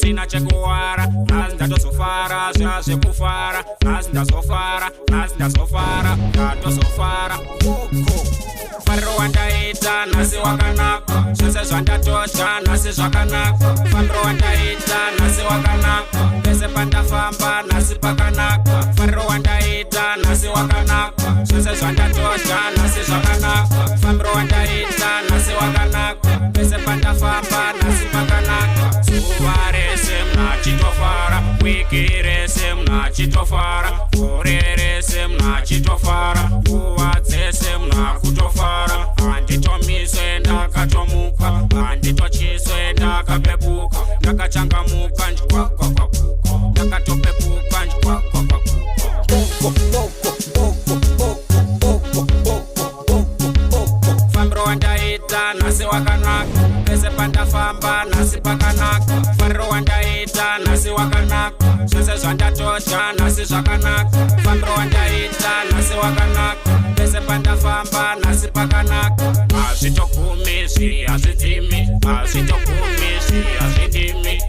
sina chekuwara nazi ndatosofara zvazvekufara nazi ndazofara ndatosofara fariro wandaita nhasi wakanaka zvese zvandatosha nhasi zvakanaka fambiro wandaita nhasi wakanaka pese pandafamba nhasi pakanaka fariro wandaita nhasi wakanaka zvese zvandatosha nhasi zvakanaka fambiro wandaita nhasi wakanaka pese pandafamba nhasi pakanaka zuva rese mnachitofara wiki rese mnachitofara gore rese mnachitofara nguva dzese mnakutofara handitomiswe ndakatomuka handitochiswe ndakapepuka ndakachangamuka ndakatopepuka fambiro wandaita nhasi wakanaka pese pandafamba nhasi pakanaka fariro wandaita nhasi wakanaka zvese zvandatosha nhasi zvakanaka fambiro wandaita nhasi wakanaka pese pandafamba nhasi pakanaka hazvitogumi zviri hazvidzimi hazvitogumi zviri hazvidimi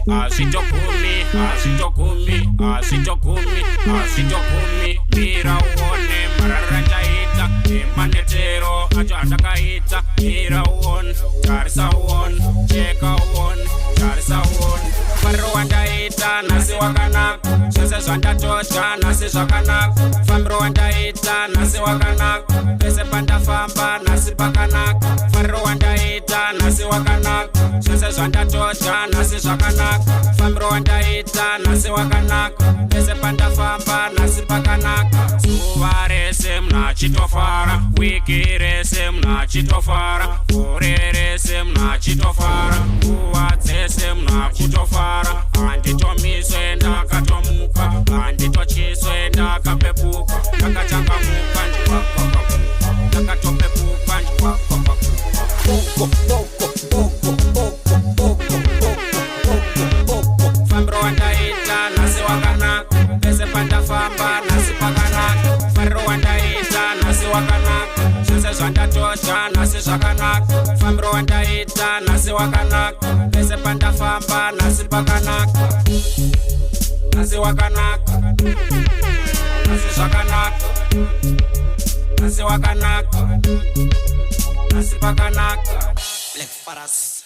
hazvitogumi mira uone marara ndaita nemanetero acho andakaita mira uone tarisa uone cheka uone tarisa uone fariro wandaita nhasi wakanaka zvese zvandatosha nhasi zvakanaka fambiro wandaita nhasi wakanaka pese pandafamba nhasi pakanaka fariro wandaita nhasi wakanaka zvese zvandatosha nhasi zvakanaka fambiro wandaita nhasi wakanaka pese pandafamba nhasi pakanaka zuva rese mnachitofara wiki rese mnachitofara gore rese mnachitofara nguva dzese mnakutofara handitomiswe ndakatomuka handitochiswe ndakapepuka ndakachangamuka ndakatopepuka fambiro wandaita nhasi wakanaka pese pandafamba nhasi pakanaka fariro wandaita nhasi wakanaka zvese zvandatosha nhasi zvakanaka fambiro wandaita nhasi wakanaka pese pandafamba nhasi pakanaka nhasi wakanaka nhasi zvakanaka nhasi wakanaka nhasi pakanaka Black Faras